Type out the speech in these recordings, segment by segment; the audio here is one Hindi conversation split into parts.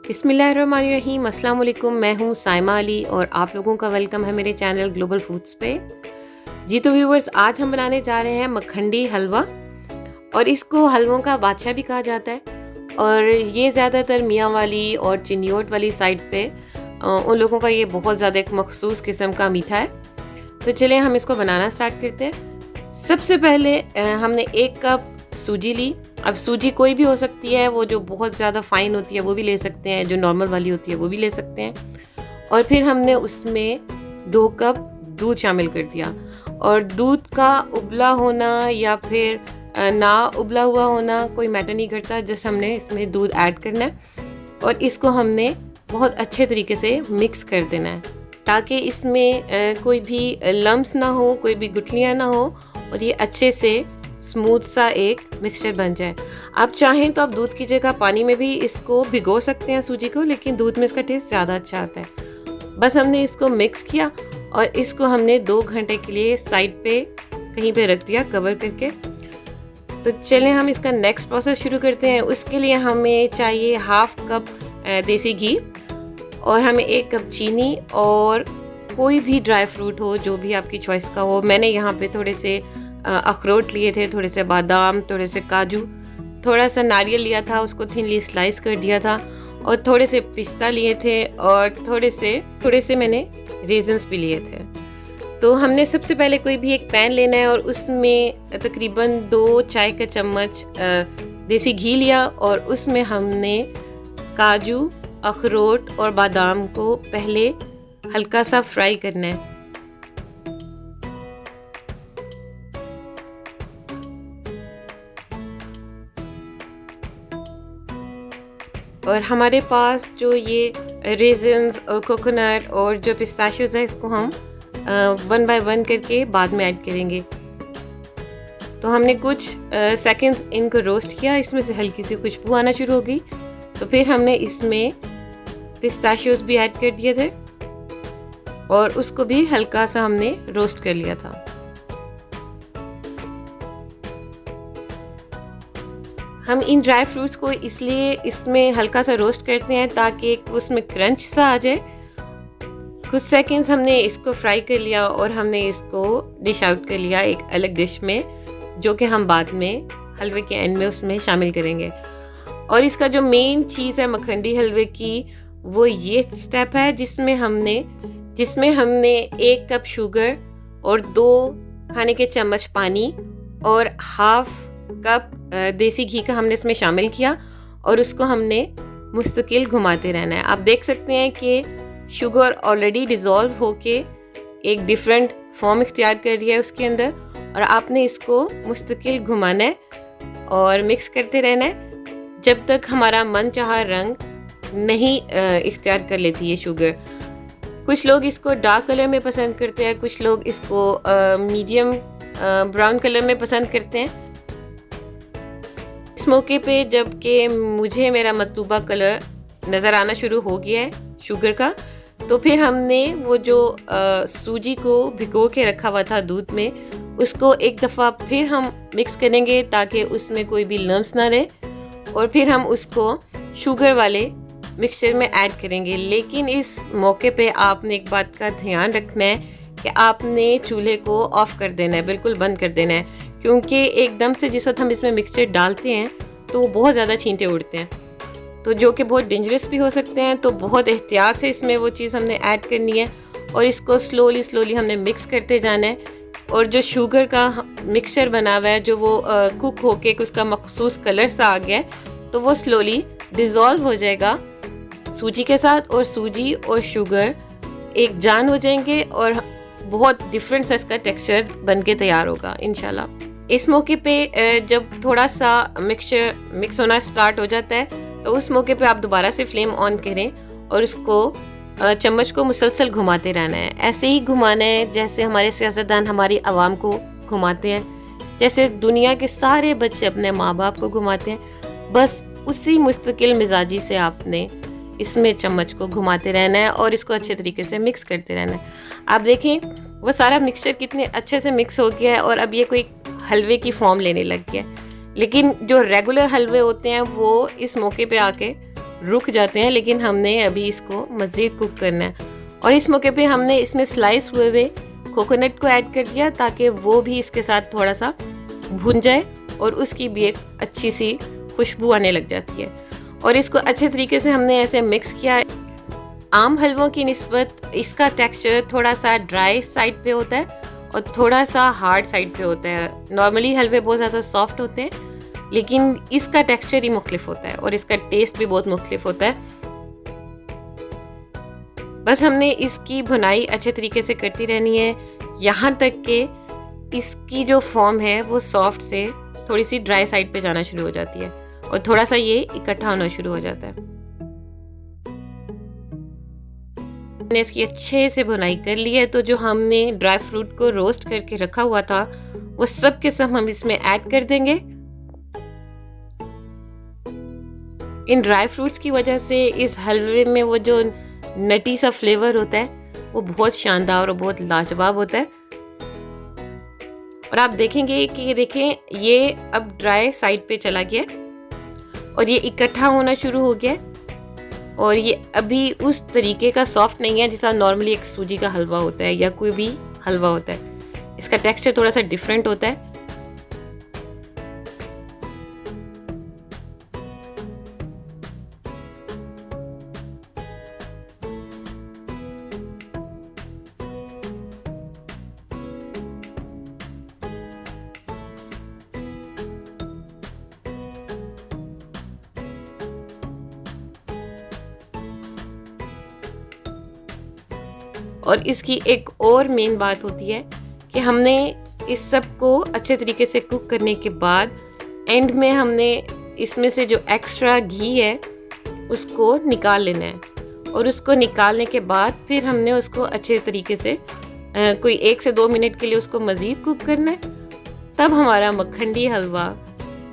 बिस्मिल्लाहिर्रहमानिर्रहीम, अस्सलाम वालेकुम। मैं हूँ साइमा अली और आप लोगों का वेलकम है मेरे चैनल ग्लोबल फूड्स पे। जी तो व्यूवर्स, आज हम बनाने जा रहे हैं मखंडी हलवा और इसको हलवों का बादशाह भी कहा जाता है। और ये ज़्यादातर मियाँ वाली और चिन्योट वाली साइड पे उन लोगों का ये बहुत ज़्यादा एक मखसूस किस्म का मीठा है। तो चलिए हम इसको बनाना स्टार्ट करते हैं। सबसे पहले हमने 1 कप सूजी ली। अब सूजी कोई भी हो सकती है, वो जो बहुत ज़्यादा फाइन होती है वो भी ले सकते हैं, जो नॉर्मल वाली होती है वो भी ले सकते हैं। और फिर हमने उसमें 2 कप दूध शामिल कर दिया। और दूध का उबला होना या फिर ना उबला हुआ होना कोई मैटर नहीं करता, जस्ट हमने इसमें दूध ऐड करना है और इसको हमने बहुत अच्छे तरीके से मिक्स कर देना है ताकि इसमें कोई भी लम्स ना हो, कोई भी गुठलियाँ ना हो और ये अच्छे से स्मूथ सा एक मिक्सचर बन जाए। आप चाहें तो आप दूध की जगह पानी में भी इसको भिगो सकते हैं सूजी को, लेकिन दूध में इसका टेस्ट ज़्यादा अच्छा आता है। बस हमने इसको मिक्स किया और इसको हमने 2 घंटे के लिए साइड पे कहीं पे रख दिया कवर करके। तो चलें हम इसका नेक्स्ट प्रोसेस शुरू करते हैं। उसके लिए हमें चाहिए 1/2 कप देसी घी और हमें 1 कप चीनी और कोई भी ड्राई फ्रूट हो जो भी आपकी चॉइस का हो। मैंने यहाँ पे थोड़े से अखरोट लिए थे, थोड़े से बादाम, थोड़े से काजू, थोड़ा सा नारियल लिया था, उसको थिनली स्लाइस कर दिया था और थोड़े से पिस्ता लिए थे और थोड़े से मैंने रेजन्स भी लिए थे। तो हमने सबसे पहले कोई भी एक पैन लेना है और उसमें तकरीबन 2 चाय का चम्मच देसी घी लिया और उसमें हमने काजू, अखरोट और बादाम को पहले हल्का सा फ्राई करना है। और हमारे पास जो ये रेजन्स और कोकोनट और जो पिस्ताशियोज है इसको हम 1 बाय 1 करके बाद में ऐड करेंगे। तो हमने कुछ सेकंड्स इनको रोस्ट किया, इसमें से हल्की सी खुशबू आना शुरू हो गई। तो फिर हमने इसमें पिस्ताशियोज भी ऐड कर दिए थे और उसको भी हल्का सा हमने रोस्ट कर लिया था। हम इन ड्राई फ्रूट्स को इसलिए इसमें हल्का सा रोस्ट करते हैं ताकि उसमें क्रंच सा आ जाए। कुछ सेकंड्स हमने इसको फ्राई कर लिया और हमने इसको डिश आउट कर लिया एक अलग डिश में, जो कि हम बाद में हलवे के एंड में उसमें शामिल करेंगे। और इसका जो मेन चीज़ है मखंडी हलवे की, वो ये स्टेप है जिसमें हमने 1 कप शुगर और 2 खाने के चम्मच पानी और 1/2 कप देसी घी का हमने इसमें शामिल किया और उसको हमने मुस्तकिल घुमाते रहना है। आप देख सकते हैं कि शुगर ऑलरेडी डिज़ोल्व होके एक डिफरेंट फॉर्म इख्तियार कर रही है उसके अंदर और आपने इसको मुस्तकिल घुमाना है और मिक्स करते रहना है जब तक हमारा मनचाहा रंग नहीं इख्तियार कर लेती है शुगर। कुछ लोग इसको डार्क कलर में पसंद करते हैं, कुछ लोग इसको मीडियम ब्राउन कलर में पसंद करते हैं। इस मौके पे जबकि मुझे मेरा मतलूबा कलर नज़र आना शुरू हो गया है शुगर का, तो फिर हमने वो जो सूजी को भिगो के रखा हुआ था दूध में, उसको एक दफ़ा फिर हम मिक्स करेंगे ताकि उसमें कोई भी लम्स ना रहे और फिर हम उसको शुगर वाले मिक्सचर में ऐड करेंगे। लेकिन इस मौके पे आपने एक बात का ध्यान रखना है कि आपने चूल्हे को ऑफ़ कर देना है, बिल्कुल बंद कर देना है, क्योंकि एकदम से जिस वक्त हम इसमें मिक्सचर डालते हैं तो बहुत ज़्यादा छींटे उड़ते हैं, तो जो कि बहुत डेंजरस भी हो सकते हैं। तो बहुत एहतियात से इसमें वो चीज़ हमने ऐड करनी है और इसको स्लोली हमने मिक्स करते जाना है। और जो शुगर का मिक्सचर बना हुआ है, जो वो कुक होके उसका मखसूस कलर सा आ गया है, तो वो स्लोली डिज़ोल्व हो जाएगा सूजी के साथ और सूजी और शुगर एक जान हो जाएंगे और बहुत डिफरेंट सा इसका टेक्सचर बन के तैयार होगा इंशाल्लाह। इस मौके पे जब थोड़ा सा मिक्सचर मिक्स होना स्टार्ट हो जाता है तो उस मौके पे आप दोबारा से फ्लेम ऑन करें और उसको चम्मच को मुसलसल घुमाते रहना है। ऐसे ही घुमाना है जैसे हमारे सियासतदान हमारी आवाम को घुमाते हैं, जैसे दुनिया के सारे बच्चे अपने माँ बाप को घुमाते हैं। बस उसी मुस्तकिल मिजाजी से आपने इसमें चम्मच को घुमाते रहना है और इसको अच्छे तरीके से मिक्स करते रहना है। आप देखें वो सारा मिक्सचर कितने अच्छे से मिक्स हो गया है और अब ये कोई हलवे की फॉर्म लेने लग गया। लेकिन जो रेगुलर हलवे होते हैं वो इस मौके पे आके रुक जाते हैं, लेकिन हमने अभी इसको मज़ीद कुक करना है। और इस मौके पे हमने इसमें स्लाइस हुए कोकोनट को ऐड कर दिया ताकि वो भी इसके साथ थोड़ा सा भुन जाए और उसकी भी एक अच्छी सी खुशबू आने लग जाती है। और इसको अच्छे तरीके से हमने ऐसे मिक्स किया। आम हलवों की निस्बत इसका टेक्सचर थोड़ा सा ड्राई साइड पे होता है और थोड़ा सा हार्ड साइड पे होता है। नॉर्मली हलवे बहुत ज़्यादा सॉफ्ट होते हैं, लेकिन इसका टेक्सचर ही मुख्तलिफ होता है और इसका टेस्ट भी बहुत मुख्तलिफ होता है। बस हमने इसकी भुनाई अच्छे तरीके से करती रहनी है यहाँ तक कि इसकी जो फॉर्म है वो सॉफ्ट से थोड़ी सी ड्राई साइड पे जाना शुरू हो जाती है और थोड़ा सा ये इकट्ठा होना शुरू हो जाता है। हमने इसकी अच्छे से भुनाई कर ली है, तो जो हमने ड्राई फ्रूट को रोस्ट करके रखा हुआ था वो सब के सब हम इसमें ऐड कर देंगे। इन ड्राई फ्रूट्स की वजह से इस हलवे में वो जो नटी सा फ्लेवर होता है वो बहुत शानदार और बहुत लाजवाब होता है। और आप देखेंगे कि ये देखें, ये अब ड्राई साइड पे चला गया और ये इकट्ठा होना शुरू हो गया और ये अभी उस तरीके का सॉफ्ट नहीं है जितना नॉर्मली एक सूजी का हलवा होता है या कोई भी हलवा होता है। इसका टेक्सचर थोड़ा सा डिफरेंट होता है। और इसकी एक और मेन बात होती है कि हमने इस सब को अच्छे तरीके से कुक करने के बाद एंड में हमने इसमें से जो एक्स्ट्रा घी है उसको निकाल लेना है। और उसको निकालने के बाद फिर हमने उसको अच्छे तरीके से कोई 1 से 2 मिनट के लिए उसको मज़ीद कुक करना है। तब हमारा मक्खंडी हलवा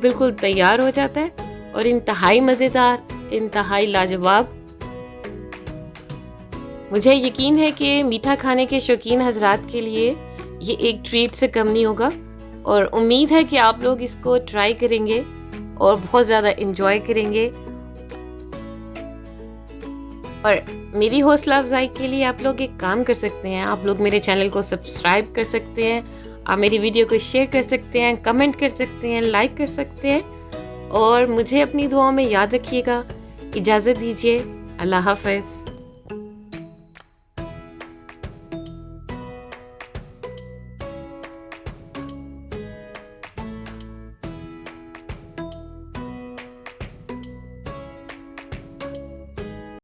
बिल्कुल तैयार हो जाता है और इंतहाई मज़ेदार, इंतहाई लाजवाब। मुझे यकीन है कि मीठा खाने के शौकीन हजरात के लिए ये एक ट्रीट से कम नहीं होगा और उम्मीद है कि आप लोग इसको ट्राई करेंगे और बहुत ज़्यादा इंजॉय करेंगे। और मेरी हौसला अफजाई के लिए आप लोग एक काम कर सकते हैं, आप लोग मेरे चैनल को सब्सक्राइब कर सकते हैं, आप मेरी वीडियो को शेयर कर सकते हैं, कमेंट कर सकते हैं, लाइक कर सकते हैं और मुझे अपनी दुआओं में याद रखिएगा। इजाज़त दीजिए। अल्लाह हाफ़िज़।